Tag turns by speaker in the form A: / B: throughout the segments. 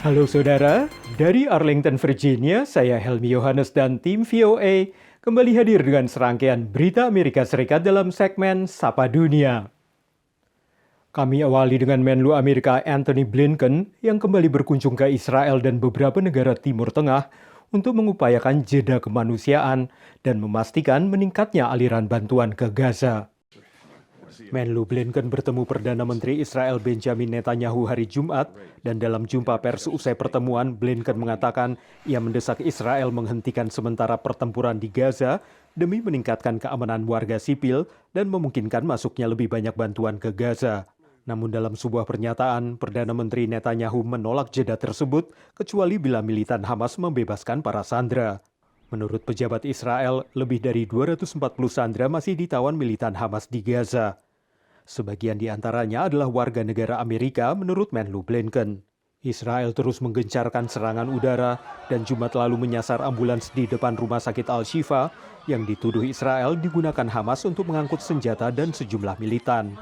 A: Halo saudara, dari Arlington, Virginia, saya Helmi Yohanes dan tim VOA kembali hadir dengan serangkaian berita Amerika Serikat dalam segmen Sapa Dunia. Kami awali dengan Menlu Amerika Antony Blinken yang kembali berkunjung ke Israel dan beberapa negara Timur Tengah untuk mengupayakan jeda kemanusiaan dan memastikan meningkatnya aliran bantuan ke Gaza. Menlu Blinken bertemu Perdana Menteri Israel Benjamin Netanyahu hari Jumat dan dalam jumpa pers usai pertemuan, Blinken mengatakan ia mendesak Israel menghentikan sementara pertempuran di Gaza demi meningkatkan keamanan warga sipil dan memungkinkan masuknya lebih banyak bantuan ke Gaza. Namun dalam sebuah pernyataan, Perdana Menteri Netanyahu menolak jeda tersebut kecuali bila militan Hamas membebaskan para sandera. Menurut pejabat Israel, lebih dari 240 sandera masih ditawan militan Hamas di Gaza. Sebagian di antaranya adalah warga negara Amerika menurut Menlu Blinken. Israel terus menggencarkan serangan udara dan Jumat lalu menyasar ambulans di depan rumah sakit Al-Shifa yang dituduh Israel digunakan Hamas untuk mengangkut senjata dan sejumlah militan.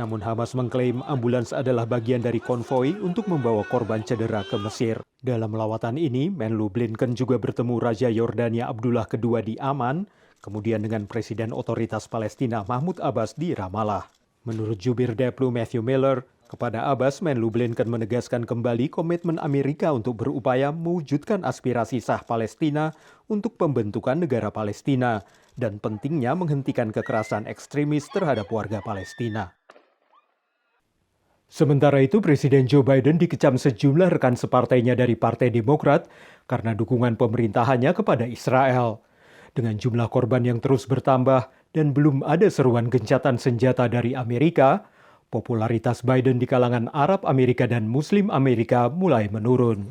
A: Namun Hamas mengklaim ambulans adalah bagian dari konvoi untuk membawa korban cedera ke Mesir. Dalam lawatan ini, Menlu Blinken juga bertemu Raja Yordania Abdullah II di Amman, kemudian dengan Presiden Otoritas Palestina Mahmud Abbas di Ramallah. Menurut Jubir Deplu Matthew Miller, kepada Abbas, Menlu Blinken menegaskan kembali komitmen Amerika untuk berupaya mewujudkan aspirasi sah Palestina untuk pembentukan negara Palestina dan pentingnya menghentikan kekerasan ekstremis terhadap warga Palestina. Sementara itu, Presiden Joe Biden dikecam sejumlah rekan separtainya dari Partai Demokrat karena dukungan pemerintahannya kepada Israel. Dengan jumlah korban yang terus bertambah dan belum ada seruan gencatan senjata dari Amerika, popularitas Biden di kalangan Arab Amerika dan Muslim Amerika mulai menurun.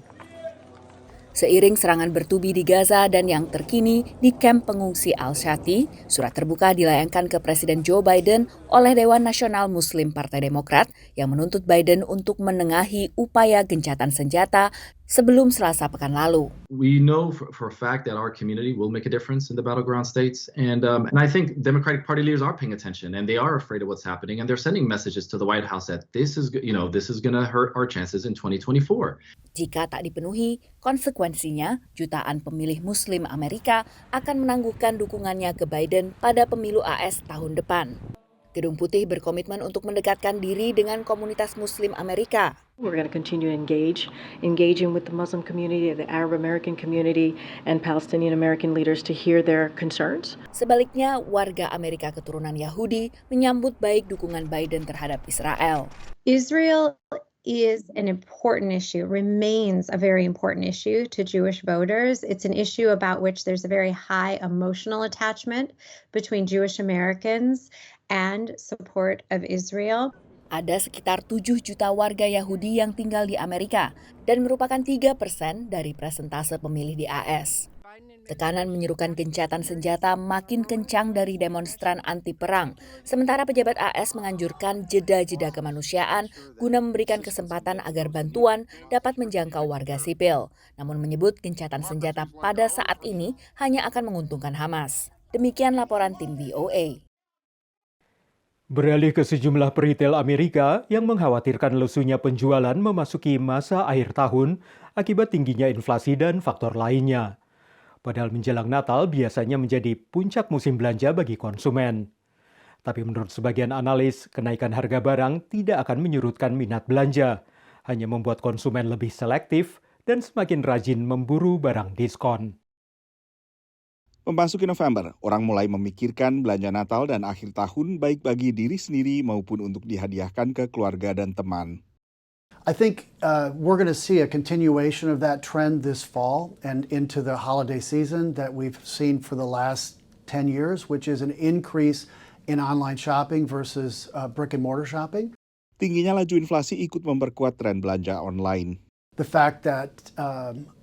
B: Seiring serangan bertubi di Gaza dan yang terkini di kamp pengungsi Al-Shati, surat terbuka dilayangkan ke Presiden Joe Biden oleh Dewan Nasional Muslim Partai Demokrat yang menuntut Biden untuk menengahi upaya gencatan senjata sebelum Selasa pekan lalu.
C: We know for a fact that our community will make a difference in the battleground states, and I think Democratic Party leaders are paying attention, and they are afraid of what's happening, and they're sending messages to the White House that this is going to hurt our chances in 2024.
B: Jika tak dipenuhi, konsekuensinya jutaan pemilih Muslim Amerika akan menangguhkan dukungannya ke Biden pada pemilu AS tahun depan. Gedung Putih berkomitmen untuk mendekatkan diri dengan komunitas Muslim Amerika.
D: We're going to continue to engaging with the Muslim community, the Arab American community, and Palestinian American leaders to hear their concerns.
B: Sebaliknya, warga Amerika keturunan Yahudi menyambut baik dukungan Biden terhadap Israel.
E: Israel is an important issue, remains a very important issue to Jewish voters. It's an issue about which there's a very high emotional attachment between Jewish Americans and support of Israel.
B: Ada sekitar 7 juta warga Yahudi yang tinggal di Amerika dan merupakan 3% dari persentase pemilih di AS. Tekanan menyerukan gencatan senjata makin kencang dari demonstran anti perang, sementara pejabat AS menganjurkan jeda-jeda kemanusiaan guna memberikan kesempatan agar bantuan dapat menjangkau warga sipil, namun menyebut gencatan senjata pada saat ini hanya akan menguntungkan Hamas. Demikian laporan tim VOA.
A: Beralih ke sejumlah peritel Amerika yang mengkhawatirkan lesunya penjualan memasuki masa akhir tahun akibat tingginya inflasi dan faktor lainnya. Padahal menjelang Natal biasanya menjadi puncak musim belanja bagi konsumen. Tapi menurut sebagian analis, kenaikan harga barang tidak akan menyurutkan minat belanja, hanya membuat konsumen lebih selektif dan semakin rajin memburu barang diskon.
F: Memasuki November, orang mulai memikirkan belanja Natal dan akhir tahun baik bagi diri sendiri maupun untuk dihadiahkan ke keluarga dan teman.
G: I think we're going to see a continuation of that trend this fall and into the holiday season that we've seen for the last 10 years, which is an increase in online shopping versus brick and mortar shopping.
F: Tingginya laju inflasi ikut memperkuat tren belanja online.
G: The fact that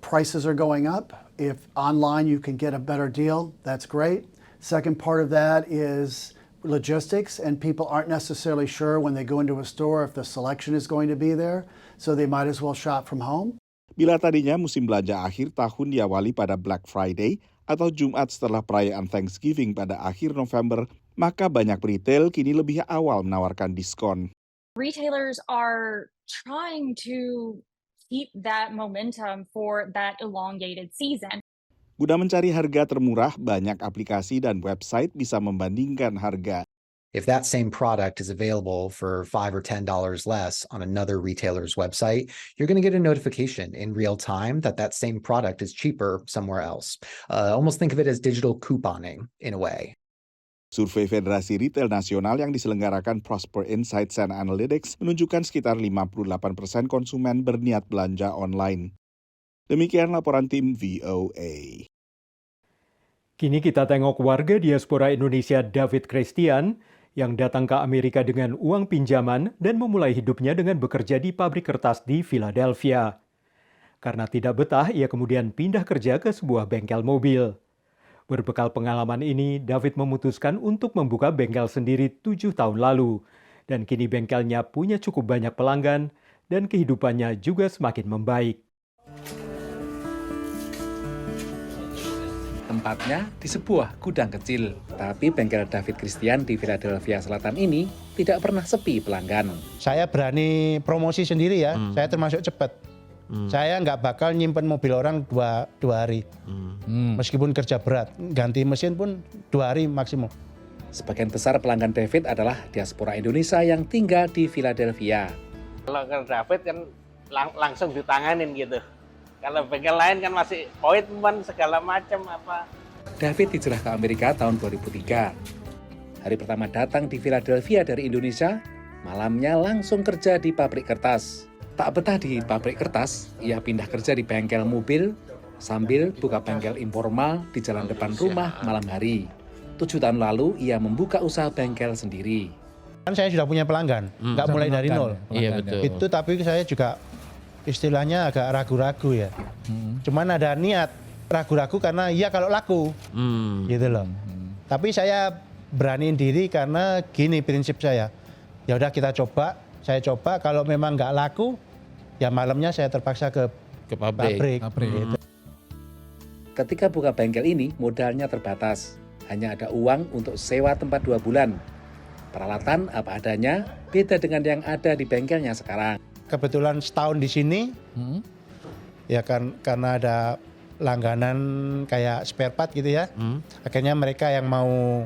G: prices are going up, if online you can get a better deal, that's great. Second part of that is logistics, and people aren't necessarily sure when they go into a store if the selection is going to be there, so they might as well shop from home.
F: Bila tadinya musim belanja akhir tahun diawali pada Black Friday atau Jumat setelah perayaan Thanksgiving pada akhir November, maka banyak retail kini lebih awal menawarkan diskon.
H: Retailers are trying to keep that momentum for that elongated season.
F: Guna mencari harga termurah, banyak aplikasi dan website bisa membandingkan harga.
I: If that same product is available for $5 or $10 less on another retailer's website, you're going to get a notification in real time that that same product is cheaper somewhere else. Almost think of it as digital couponing in a way.
F: Survei Federasi Retail Nasional yang diselenggarakan Prosper Insights and Analytics menunjukkan sekitar 58% konsumen berniat belanja online. Demikian laporan tim VOA.
A: Kini kita tengok warga diaspora Indonesia David Christian yang datang ke Amerika dengan uang pinjaman dan memulai hidupnya dengan bekerja di pabrik kertas di Philadelphia. Karena tidak betah, ia kemudian pindah kerja ke sebuah bengkel mobil. Berbekal pengalaman ini, David memutuskan untuk membuka bengkel sendiri 7 tahun lalu. Dan kini bengkelnya punya cukup banyak pelanggan dan kehidupannya juga semakin membaik.
J: Tempatnya di sebuah gudang kecil, tapi bengkel David Christian di Philadelphia Selatan ini tidak pernah sepi pelanggan.
K: Saya berani promosi sendiri ya, saya termasuk cepat. Saya nggak bakal nyimpen mobil orang dua hari, meskipun kerja berat. Ganti mesin pun 2 hari maksimum.
J: Sebagian besar pelanggan David adalah diaspora Indonesia yang tinggal di Philadelphia.
L: Kalau ke David kan langsung ditanganin gitu. Kalau bengkel lain kan masih appointment segala macam apa.
J: David hijrah ke Amerika tahun 2003. Hari pertama datang di Philadelphia dari Indonesia, malamnya langsung kerja di pabrik kertas. Tak betah di pabrik kertas, ia pindah kerja di bengkel mobil sambil buka bengkel informal di jalan depan rumah malam hari. 7 tahun lalu ia membuka usaha bengkel sendiri.
K: Kan saya sudah punya pelanggan, nggak mulai dari nol.
M: Iya betul.
K: Itu tapi saya juga istilahnya agak ragu-ragu ya. Cuman ada niat ragu-ragu karena iya kalau laku, gitu loh. Tapi saya beraniin diri karena gini prinsip saya. Ya udah kita coba, saya coba. Kalau memang nggak laku, ya malamnya saya terpaksa ke pabrik. Gitu.
J: Ketika buka bengkel ini, modalnya terbatas. Hanya ada uang untuk sewa tempat 2 bulan. Peralatan apa adanya, beda dengan yang ada di bengkelnya sekarang.
K: Kebetulan setahun di sini, ya kan karena ada langganan kayak spare part gitu ya. Akhirnya mereka yang mau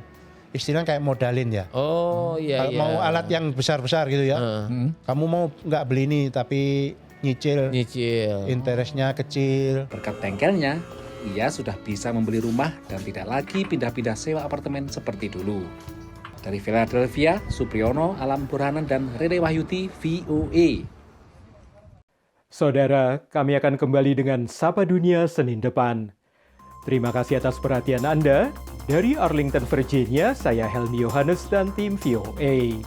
K: istilahnya kayak modalin ya.
M: Oh iya.
K: Kalau mau alat yang besar-besar gitu ya. Kamu mau nggak beli ini tapi nyicil. Interestnya kecil.
J: Berkat bengkelnya, ia sudah bisa membeli rumah dan tidak lagi pindah-pindah sewa apartemen seperti dulu. Dari Philadelphia, Supriyono, Alam Burhanan, dan Rere Wahyudi, VOA.
A: Saudara, kami akan kembali dengan Sapa Dunia Senin depan. Terima kasih atas perhatian Anda. Dari Arlington, Virginia, saya Helmi Yohanes dan tim VOA.